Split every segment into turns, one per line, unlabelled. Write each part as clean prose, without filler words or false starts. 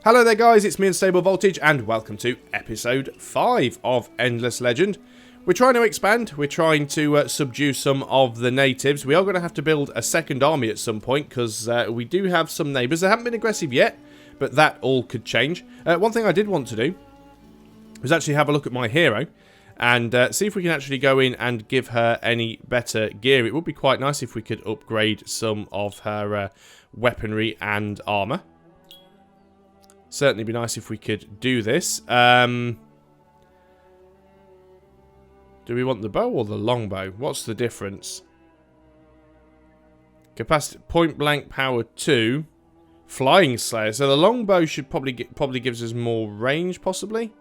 Hello there guys, it's me Unstable Voltage and welcome to episode 5 of Endless Legend. We're trying to expand, we're trying to subdue some of the natives. We are going to have to build a second army at some point because we do have some neighbours. They haven't been aggressive yet, but that all could change. One thing I did want to do was actually have a look at my hero and see if we can actually go in and give her any better gear. It would be quite nice if we could upgrade some of her weaponry and armour. Certainly be nice if we could do this. Do we want the bow or the longbow? What's the difference? Capacity, point blank power 2. Flying Slayer. So the longbow should probably gives us more range, possibly.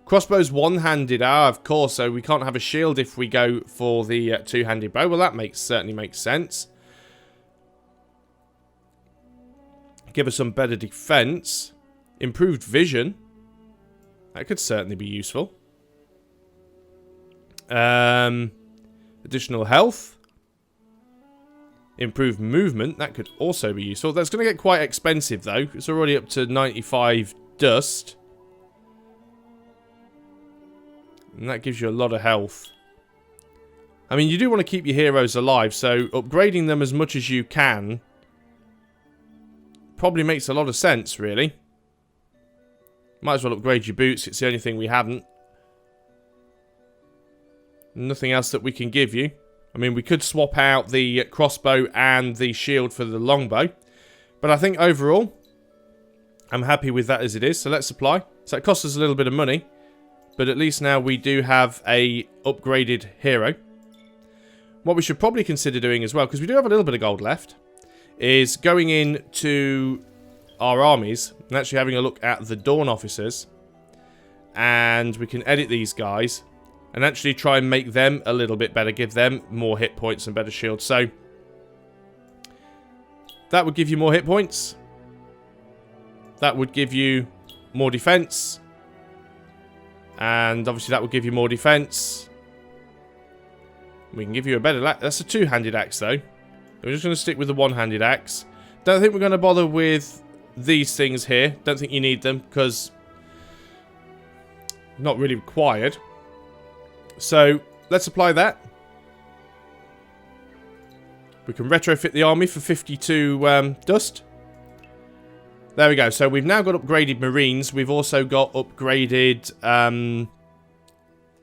Crossbow's one-handed. Of course. So we can't have a shield if we go for the two-handed bow. Well, that certainly makes sense. Give us some better defense. Improved vision. That could certainly be useful. Additional health. Improved movement. That could also be useful. That's going to get quite expensive though. It's already up to 95 dust. And that gives you a lot of health. I mean, you do want to keep your heroes alive, so upgrading them as much as you can probably makes a lot of sense, really. Might as well upgrade your boots. It's the only thing we haven't. Nothing else that we can give you. I mean, we could swap out the crossbow and the shield for the longbow. But I think overall, I'm happy with that as it is. So let's apply. So it costs us a little bit of money. But at least now we do have a upgraded hero. What we should probably consider doing as well, because we do have a little bit of gold left, is going in to our armies and actually having a look at the Dawn officers. And we can edit these guys and actually try and make them a little bit better. Give them more hit points and better shields. So that would give you more hit points. That would give you more defense. And obviously that would give you more defense. We can give you a better... That's a two-handed axe though. We're just going to stick with the one-handed axe. Don't think we're going to bother with these things here. Don't think you need them because not really required. So let's apply that. We can retrofit the army for 52 dust. There we go. So we've now got upgraded Marines. We've also got upgraded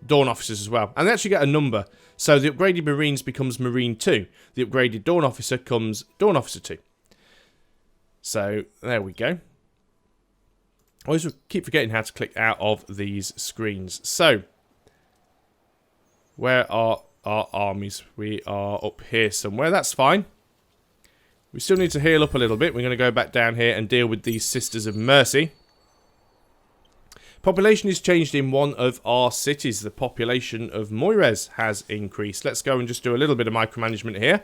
Dawn officers as well. And they actually get a number. So the upgraded Marines becomes Marine 2. The upgraded Dawn Officer comes Dawn Officer 2. So, there we go. I always keep forgetting how to click out of these screens. So, where are our armies? We are up here somewhere. That's fine. We still need to heal up a little bit. We're going to go back down here and deal with these Sisters of Mercy. Population is changed in one of our cities. The population of Moires has increased. Let's go and just do a little bit of micromanagement here.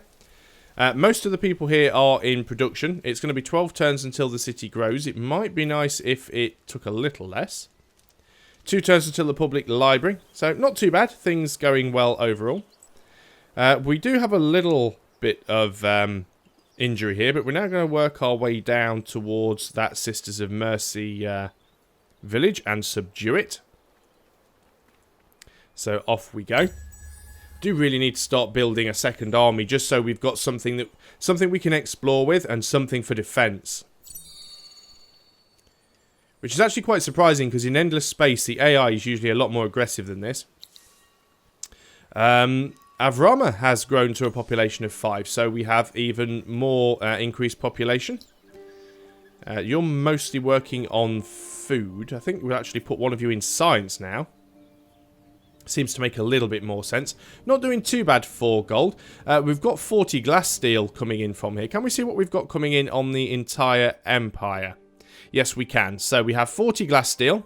Most of the people here are in production. It's going to be 12 turns until the city grows. It might be nice if it took a little less. 2 turns until the public library. So not too bad. Things going well overall. We do have a little bit of injury here, but we're now going to work our way down towards that Sisters of Mercy village and subdue it. So off we go. Do really need to start building a second army just so we've got something we can explore with and something for defense. Which is actually quite surprising because in Endless Space the AI is usually a lot more aggressive than this. Avrama has grown to a population of 5, so we have even more increased population. You're mostly working on food. I think we'll actually put one of you in science now. Seems to make a little bit more sense. Not doing too bad for gold. We've got 40 glass steel coming in from here. Can we see what we've got coming in on the entire empire? Yes, we can. So we have 40 glass steel.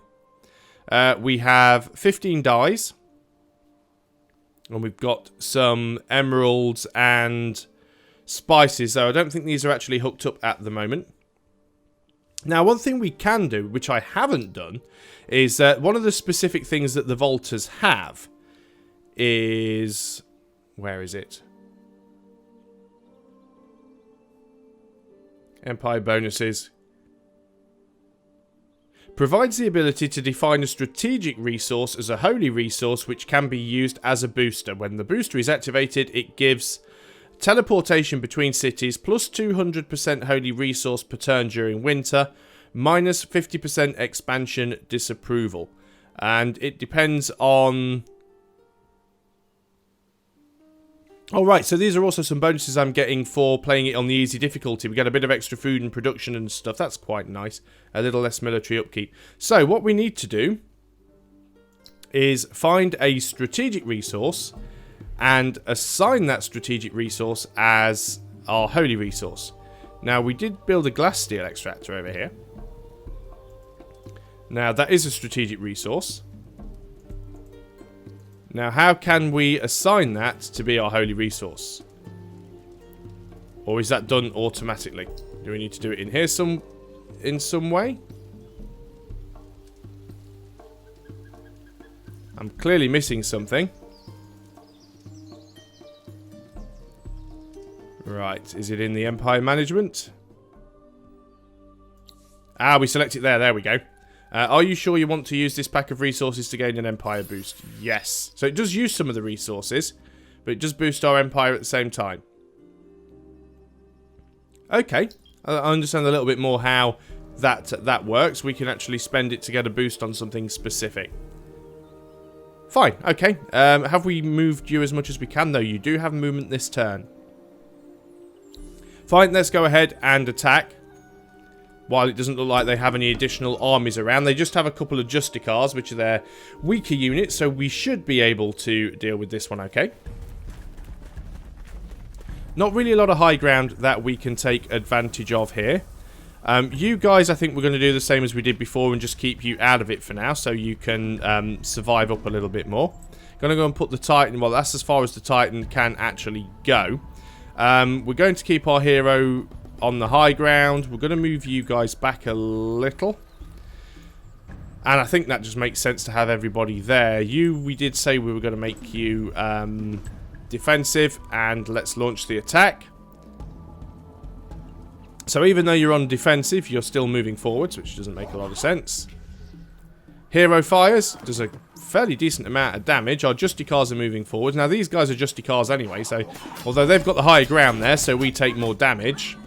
We have 15 dyes. And we've got some emeralds and spices. So I don't think these are actually hooked up at the moment. Now, one thing we can do, which I haven't done, is one of the specific things that the Vaulters have is... Where is it? Empire bonuses. Provides the ability to define a strategic resource as a holy resource which can be used as a booster. When the booster is activated, it gives teleportation between cities, plus 200% holy resource per turn during winter, minus 50% expansion disapproval. And it depends on... Alright, so these are also some bonuses I'm getting for playing it on the easy difficulty. We get a bit of extra food and production and stuff. That's quite nice. A little less military upkeep. So, what we need to do is find a strategic resource and assign that strategic resource as our holy resource. Now, we did build a glass steel extractor over here. Now, that is a strategic resource. Now, how can we assign that to be our holy resource? Or is that done automatically? Do we need to do it in here in some way? I'm clearly missing something. Right, is it in the Empire Management? Ah, we select it there. There we go. Are you sure you want to use this pack of resources to gain an Empire boost? Yes. So it does use some of the resources, but it does boost our Empire at the same time. Okay. I understand a little bit more how that works. We can actually spend it to get a boost on something specific. Fine. Okay. Have we moved you as much as we can, though? You do have movement this turn. Fine. Let's go ahead and attack. While it doesn't look like they have any additional armies around, they just have a couple of Justicars, which are their weaker units, so we should be able to deal with this one okay. Not really a lot of high ground that we can take advantage of here. You guys, I think we're going to do the same as we did before and just keep you out of it for now, so you can survive up a little bit more. Going to go and put the Titan, well, that's as far as the Titan can actually go. We're going to keep our hero on the high ground. We're going to move you guys back a little. And I think that just makes sense to have everybody there. We did say we were going to make you defensive. And let's launch the attack. So even though you're on defensive, you're still moving forwards, which doesn't make a lot of sense. Hero fires. Does a fairly decent amount of damage. Our Justicars are moving forwards. Now these guys are Justicars anyway, so although they've got the higher ground there, so we take more damage.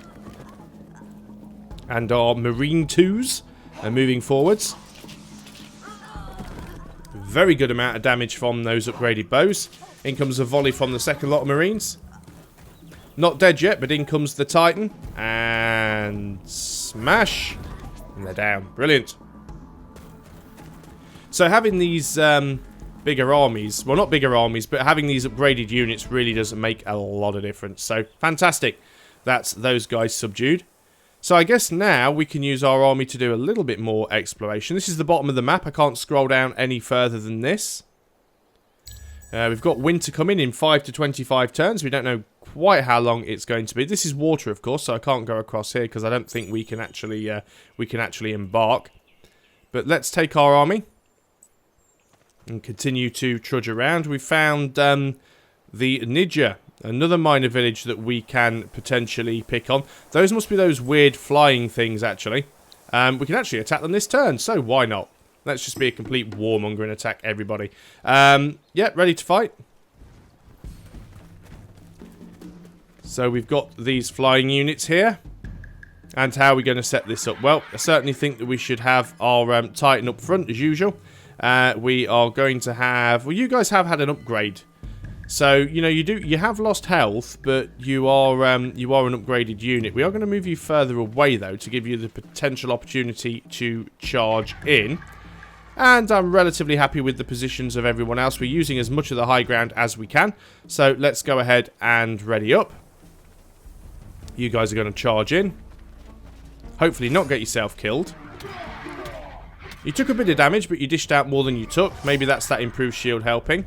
And our Marine 2s are moving forwards. Very good amount of damage from those upgraded bows. In comes a volley from the second lot of Marines. Not dead yet, but in comes the Titan. And smash. And they're down. Brilliant. So having these bigger armies, well not bigger armies, but having these upgraded units really doesn't make a lot of difference. So fantastic. That's those guys subdued. So I guess now we can use our army to do a little bit more exploration. This is the bottom of the map. I can't scroll down any further than this. We've got winter coming in 5 to 25 turns. We don't know quite how long it's going to be. This is water, of course, so I can't go across here because I don't think we can actually embark. But let's take our army and continue to trudge around. We found the Nidja. Another minor village that we can potentially pick on. Those must be those weird flying things, actually. We can actually attack them this turn, so why not? Let's just be a complete warmonger and attack everybody. Yeah, ready to fight. So we've got these flying units here. And how are we going to set this up? Well, I certainly think that we should have our Titan up front, as usual. We are going to have... Well, you guys have had an upgrade. So, you know, you have lost health, but you are an upgraded unit. We are going to move you further away, though, to give you the potential opportunity to charge in. And I'm relatively happy with the positions of everyone else. We're using as much of the high ground as we can. So, let's go ahead and ready up. You guys are going to charge in. Hopefully not get yourself killed. You took a bit of damage, but you dished out more than you took. Maybe that's that improved shield helping.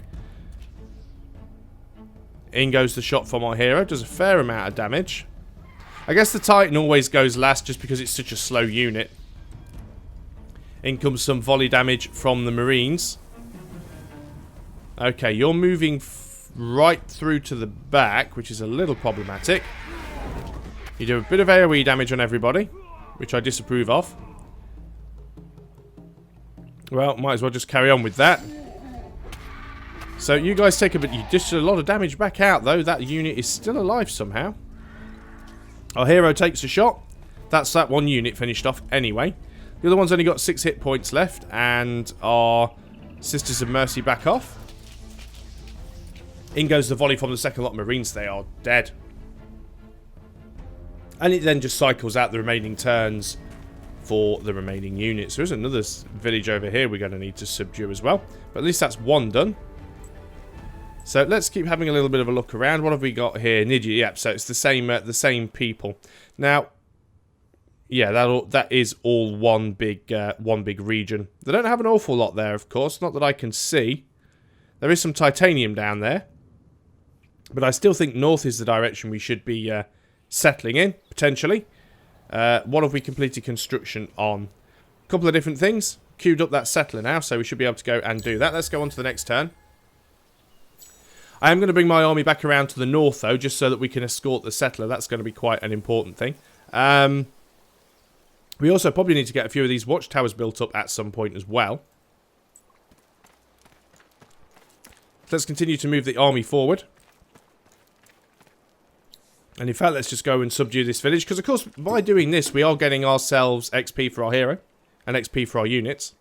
In goes the shot from our hero. Does a fair amount of damage. I guess the Titan always goes last just because it's such a slow unit. In comes some volley damage from the Marines. Okay, you're moving right through to the back, which is a little problematic. You do a bit of AoE damage on everybody, which I disapprove of. Well, might as well just carry on with that. So you guys take a bit. You dished a lot of damage back out, though. That unit is still alive somehow. Our hero takes a shot. That's that one unit finished off anyway. The other one's only got 6 hit points left, and our Sisters of Mercy back off. In goes the volley from the second lot of Marines. They are dead. And it then just cycles out the remaining turns for the remaining units. There's another village over here we're going to need to subdue as well. But at least that's one done. So let's keep having a little bit of a look around. What have we got here? Nidji, yep, so it's the same people. Now, yeah, that is all one big region. They don't have an awful lot there, of course, not that I can see. There is some titanium down there. But I still think north is the direction we should be settling in, potentially. What have we completed construction on? A couple of different things. Queued up that settler now, so we should be able to go and do that. Let's go on to the next turn. I am going to bring my army back around to the north, though, just so that we can escort the settler. That's going to be quite an important thing. We also probably need to get a few of these watchtowers built up at some point as well. Let's continue to move the army forward. And in fact, let's just go and subdue this village. Because, of course, by doing this, we are getting ourselves XP for our hero. And XP for our units.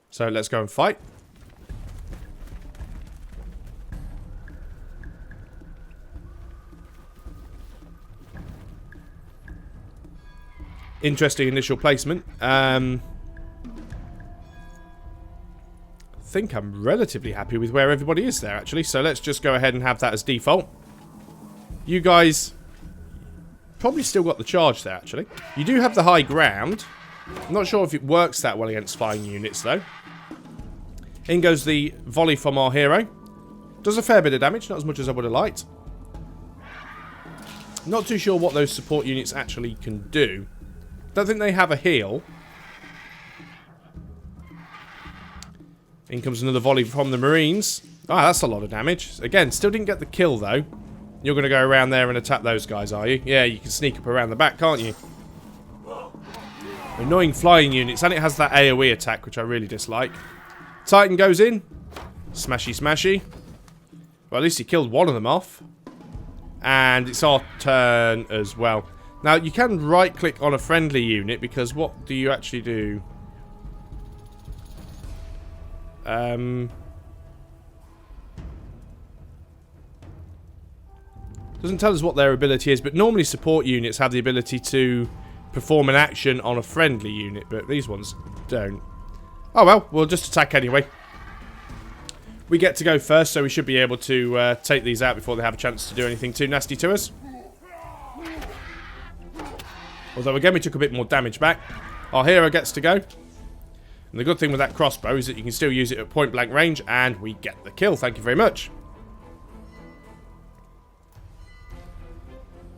So, let's go and fight. Interesting initial placement. I think I'm relatively happy with where everybody is there, actually. So, let's just go ahead and have that as default. You guys... probably still got the charge there, actually. You do have the high ground. I'm not sure if it works that well against flying units, though. In goes the volley from our hero. Does a fair bit of damage, not as much as I would have liked. Not too sure what those support units actually can do. Don't think they have a heal. In comes another volley from the Marines. Ah, that's a lot of damage. Again, still didn't get the kill, though. You're going to go around there and attack those guys, are you? Yeah, you can sneak up around the back, can't you? Annoying flying units. And it has that AoE attack, which I really dislike. Titan goes in. Smashy, smashy. Well, at least he killed one of them off. And it's our turn as well. Now, you can right-click on a friendly unit, because what do you actually do? Doesn't tell us what their ability is, but normally support units have the ability to perform an action on a friendly unit, but these ones don't. Oh well, we'll just attack anyway. We get to go first, so we should be able to take these out before they have a chance to do anything too nasty to us. Although again, we took a bit more damage back. Our hero gets to go. And the good thing with that crossbow is that you can still use it at point blank range, and we get the kill. Thank you very much.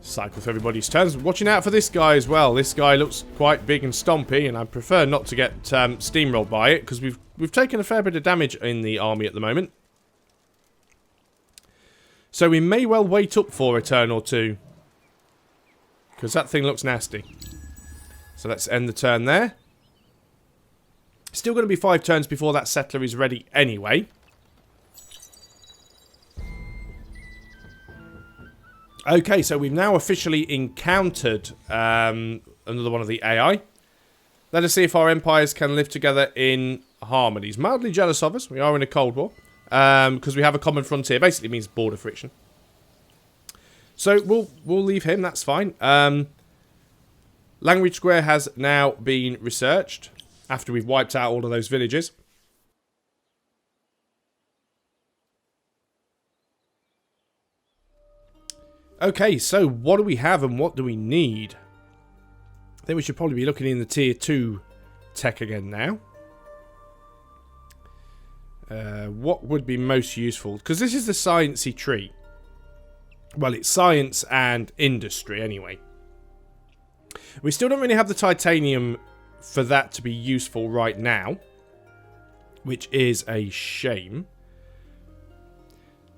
Cycle through everybody's turns. Watching out for this guy as well. This guy looks quite big and stompy, and I prefer not to get steamrolled by it, because we've taken a fair bit of damage in the army at the moment. So we may well wait up for a turn or two, because that thing looks nasty. So let's end the turn there. Still going to be 5 turns before that settler is ready anyway. Okay, so we've now officially encountered another one of the AI. Let us see if our empires can live together in harmony. He's mildly jealous of us. We are in a Cold War. Because we have a common frontier. Basically means border friction. So we'll leave him, that's fine. Language Square has now been researched after we've wiped out all of those villages. Okay, so what do we have and what do we need? I think we should probably be looking in the tier 2 tech again now. What would be most useful? Because this is the sciencey tree. Well, it's science and industry anyway. We still don't really have the titanium for that to be useful right now, which is a shame.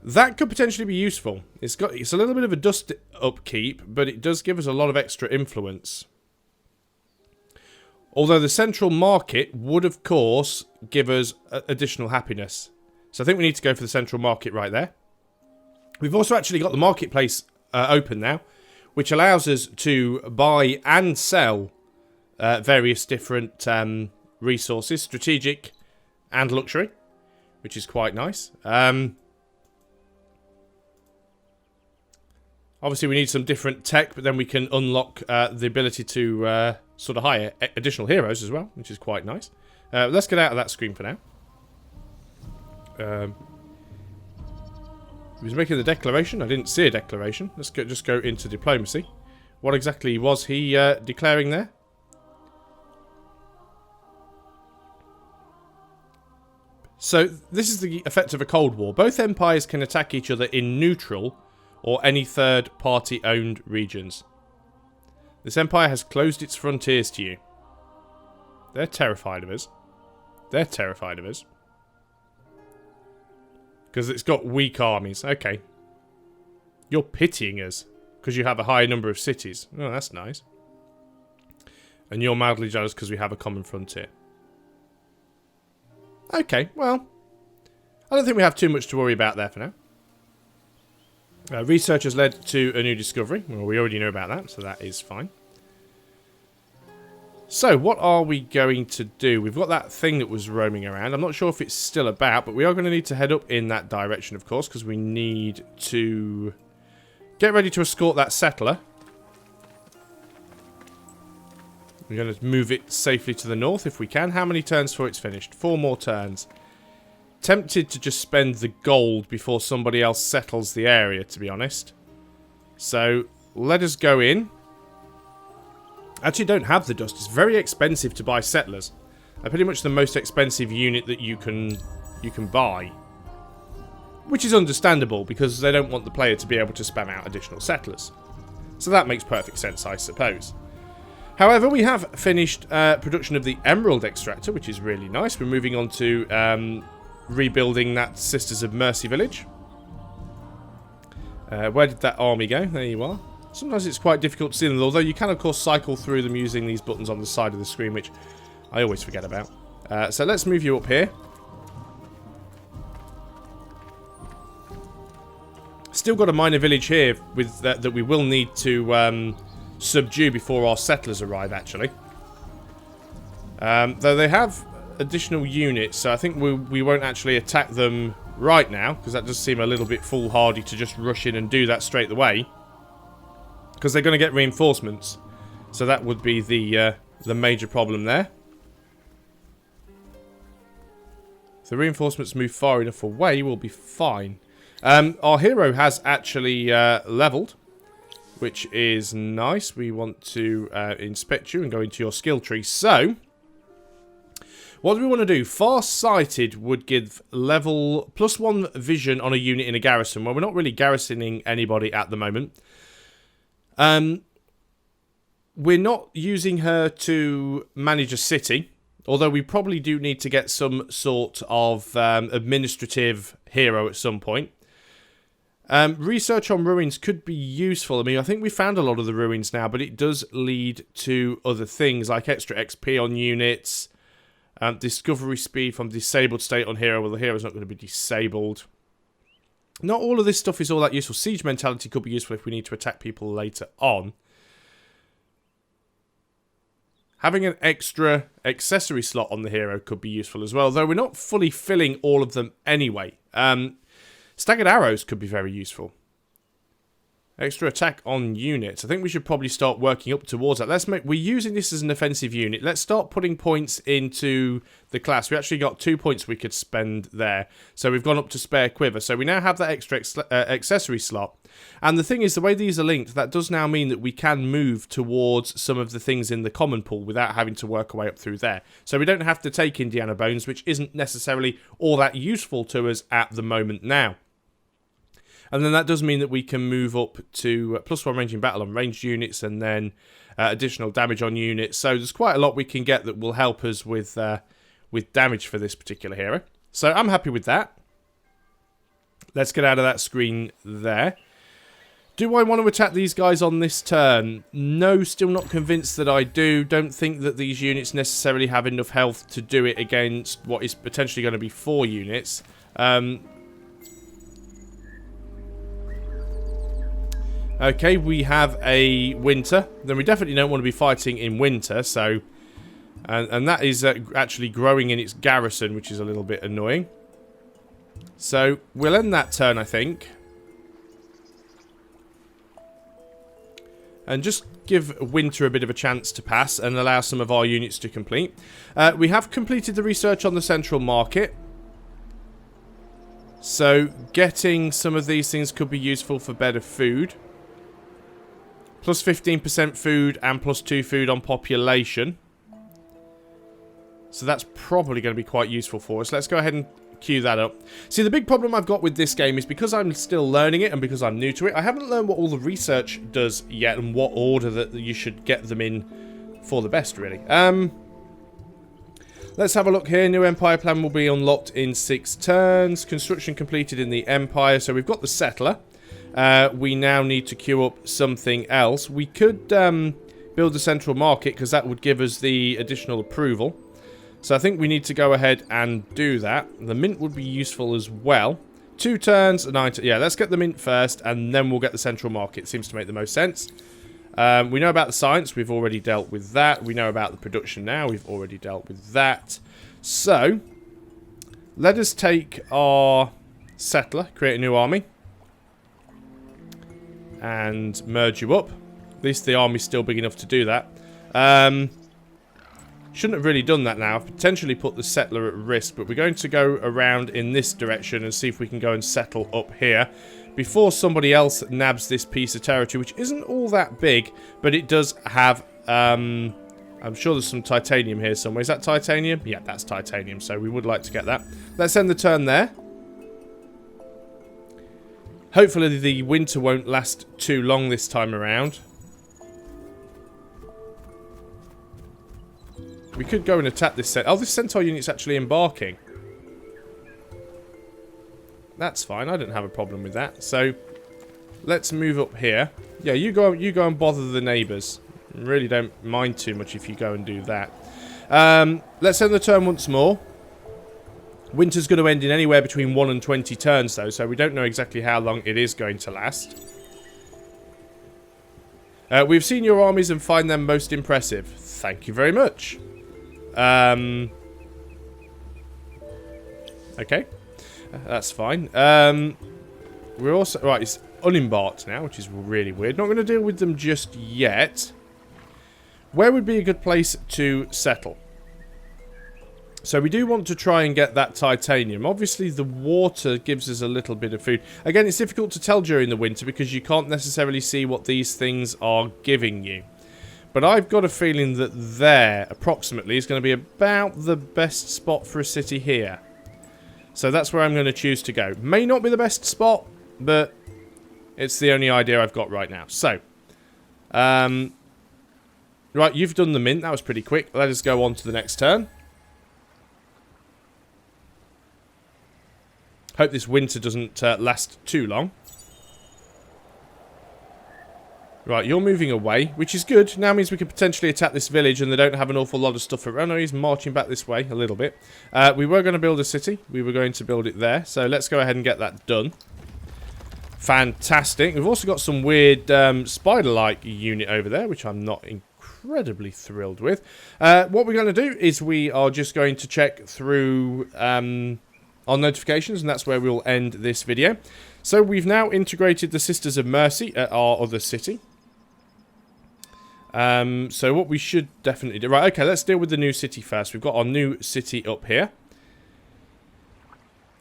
That could potentially be useful. It's a little bit of a dust upkeep, but it does give us a lot of extra influence. Although the central market would, of course, give us additional happiness. So I think we need to go for the central market right there. We've also actually got the marketplace open now, which allows us to buy and sell various different resources, strategic and luxury, which is quite nice. Obviously, we need some different tech, but then we can unlock the ability to sort of hire additional heroes as well, which is quite nice. Let's get out of that screen for now. He was making the declaration. I didn't see a declaration. Let's just go into diplomacy. What exactly was he declaring there? So, this is the effect of a Cold War. Both empires can attack each other in neutral or any third-party owned regions. This empire has closed its frontiers to you. They're terrified of us. They're terrified of us. Because it's got weak armies. Okay. You're pitying us. Because you have a high number of cities. Oh, that's nice. And you're madly jealous because we have a common frontier. Okay, well. I don't think we have too much to worry about there for now. Research has led to a new discovery. Well, we already know about that, so that is fine. So, what are we going to do? We've got that thing that was roaming around. I'm not sure if it's still about, but we are going to need to head up in that direction, of course, because we need to get ready to escort that settler. We're going to move it safely to the north if we can. How many turns before it's finished? 4 more turns. Tempted to just spend the gold before somebody else settles the area, to be honest. So, let us go in. Actually, don't have the dust. It's very expensive to buy settlers. They're pretty much the most expensive unit that you can buy. Which is understandable, because they don't want the player to be able to spam out additional settlers. So that makes perfect sense, I suppose. However, we have finished production of the Emerald Extractor, which is really nice. We're moving on to rebuilding that Sisters of Mercy village. Where did that army go? There you are. Sometimes it's quite difficult to see them, although you can, of course, cycle through them using these buttons on the side of the screen, which I always forget about. So let's move you up here. Still got a minor village here with that we will need to subdue before our settlers arrive, actually. Though they have additional units, so I think we won't actually attack them right now, because that does seem a little bit foolhardy to just rush in and do that straight away. Because they're going to get reinforcements. So that would be the major problem there. If the reinforcements move far enough away, we'll be fine. Our hero has actually leveled, which is nice. We want to inspect you and go into your skill tree. So, what do we want to do? Far-sighted would give level +1 vision on a unit in a garrison. Well, we're not really garrisoning anybody at the moment. We're not using her to manage a city, although we probably do need to get some sort of administrative hero at some point. Research on ruins could be useful. I mean, I think we found a lot of the ruins now, but it does lead to other things, like extra XP on units, discovery speed from disabled state on hero. Well, the hero's not going to be disabled. Not all of this stuff is all that useful. Siege mentality could be useful if we need to attack people later on. Having an extra accessory slot on the hero could be useful as well, though we're not fully filling all of them anyway. Staggered arrows could be very useful. Extra attack on units. I think we should probably start working up towards that. We're using this as an offensive unit. Let's start putting points into the class. We actually got 2 points we could spend there. So we've gone up to spare quiver. So we now have that extra accessory slot. And the thing is, the way these are linked, that does now mean that we can move towards some of the things in the common pool without having to work our way up through there. So we don't have to take Indiana Bones, which isn't necessarily all that useful to us at the moment now. And then that does mean that we can move up to +1 range in battle on ranged units, and then additional damage on units. So there's quite a lot we can get that will help us with damage for this particular hero. So I'm happy with that. Let's get out of that screen there. Do I want to attack these guys on this turn? No, still not convinced that I do. Don't think that these units necessarily have enough health to do it against what is potentially going to be 4 units. Okay, we have a winter. Then we definitely don't want to be fighting in winter, so... And that is actually growing in its garrison, which is a little bit annoying. So, we'll end that turn, I think. And just give winter a bit of a chance to pass and allow some of our units to complete. We have completed the research on the central market. So, getting some of these things could be useful for better food. Plus 15% food and plus 2 food on population. So that's probably going to be quite useful for us. Let's go ahead and queue that up. See, the big problem I've got with this game is because I'm still learning it and because I'm new to it, I haven't learned what all the research does yet and what order that you should get them in for the best, really. Let's have a look here. New Empire plan will be unlocked in 6 turns. Construction completed in the Empire. So we've got the settler. We now need to queue up something else. We could build a central market because that would give us the additional approval. So I think we need to go ahead and do that. The mint would be useful as well. 2 turns, 9 turns. Yeah, let's get the mint first, and then we'll get the central market. Seems to make the most sense. We know about the science. We've already dealt with that. We know about the production now. We've already dealt with that. So, let us take our settler, create a new army, and merge you up. At least the army's still big enough to do that. Shouldn't have really done that now. I've potentially put the settler at risk, but we're going to go around in this direction and see if we can go and settle up here before somebody else nabs this piece of territory, which isn't all that big, but it does have, I'm sure there's some titanium here somewhere. Is that titanium? Yeah, that's titanium, so we would like to get that. Let's end the turn there. Hopefully the winter won't last too long this time around. We could go and attack this centaur. Oh, this centaur unit's actually embarking. That's fine. I don't have a problem with that. So, let's move up here. Yeah, you go and bother the neighbours. Really don't mind too much if you go and do that. Let's end the turn once more. Winter's going to end in anywhere between 1 and 20 turns, though, so we don't know exactly how long it is going to last. We've seen your armies and find them most impressive. Thank you very much. Okay. That's fine. We're also... Right, it's unembarked now, which is really weird. Not going to deal with them just yet. Where would be a good place to settle? So we do want to try and get that titanium. Obviously, the water gives us a little bit of food. Again, it's difficult to tell during the winter because you can't necessarily see what these things are giving you. But I've got a feeling that there, approximately, is going to be about the best spot for a city here. So that's where I'm going to choose to go. May not be the best spot, but it's the only idea I've got right now. So, right, you've done the mint. That was pretty quick. Let us go on to the next turn. Hope this winter doesn't last too long. Right, you're moving away, which is good. Now means we can potentially attack this village and they don't have an awful lot of stuff around. Oh, he's marching back this way a little bit. We were going to build a city. We were going to build it there. So let's go ahead and get that done. Fantastic. We've also got some weird spider-like unit over there, which I'm not incredibly thrilled with. What we're going to do is we are just going to check through our notifications, and that's where we'll end this video. So we've now integrated the Sisters of Mercy at our other city. So what we should definitely do... Right, okay, let's deal with the new city first. We've got our new city up here.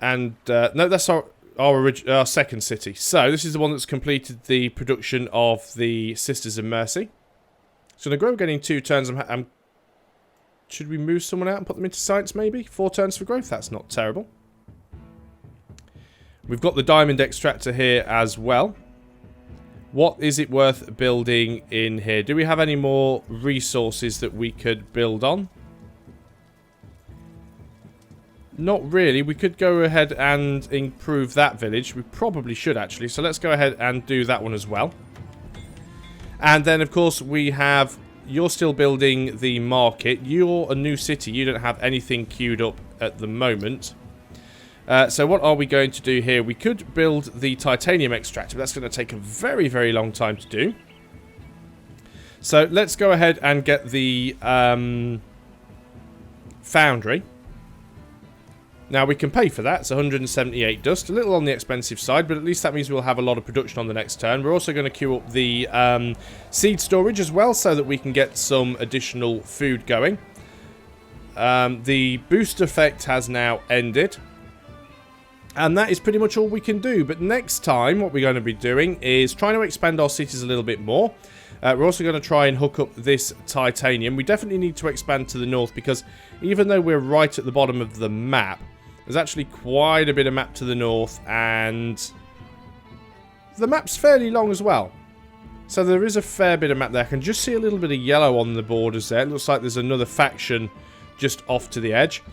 And, no, that's our second city. So, this is the one that's completed the production of the Sisters of Mercy. So, the grow getting 2 turns. Should we move someone out and put them into science, maybe? 4 turns for growth? That's not terrible. We've got the diamond extractor here as well. What is it worth building in here? Do we have any more resources that we could build on? Not really. We could go ahead and improve that village. We probably should, actually. So let's go ahead and do that one as well. And then, of course, we have... You're still building the market. You're a new city. You don't have anything queued up at the moment. So what are we going to do here? We could build the titanium extractor, but that's going to take a very, very long time to do. So let's go ahead and get the foundry. Now we can pay for that. It's 178 dust. A little on the expensive side, but at least that means we'll have a lot of production on the next turn. We're also going to queue up the seed storage as well, so that we can get some additional food going. The boost effect has now ended. And that is pretty much all we can do. But next time, what we're going to be doing is trying to expand our cities a little bit more. We're also going to try and hook up this titanium. We definitely need to expand to the north, because even though we're right at the bottom of the map, there's actually quite a bit of map to the north, and the map's fairly long as well. So there is a fair bit of map there. I can just see a little bit of yellow on the borders there. It looks like there's another faction just off to the edge.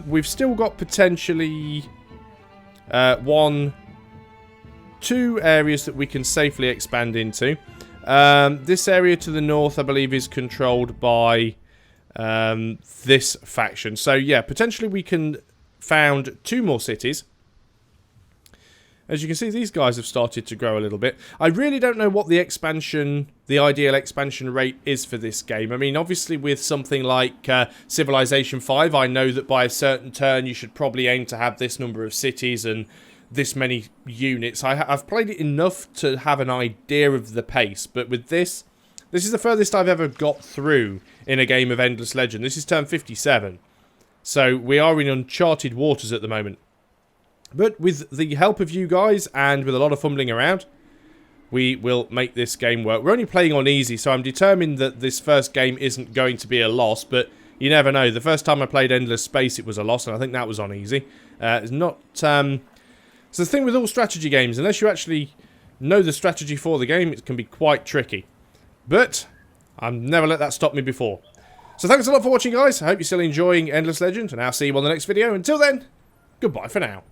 We've still got potentially 2 areas that we can safely expand into. This area to the north, I believe, is controlled by this faction. So yeah, potentially we can found 2 more cities. As you can see, these guys have started to grow a little bit. I really don't know what the ideal expansion rate is for this game. I mean, obviously with something like Civilization 5, I know that by a certain turn you should probably aim to have this number of cities and this many units. I've played it enough to have an idea of the pace, but with this is the furthest I've ever got through in a game of Endless Legend. This is turn 57. So we are in uncharted waters at the moment. But with the help of you guys and with a lot of fumbling around, we will make this game work. We're only playing on easy, so I'm determined that this first game isn't going to be a loss, but you never know. The first time I played Endless Space, it was a loss, and I think that was on easy. It's not... So the thing with all strategy games, unless you actually know the strategy for the game, it can be quite tricky. But I've never let that stop me before. So thanks a lot for watching, guys. I hope you're still enjoying Endless Legend, and I'll see you on the next video. Until then, goodbye for now.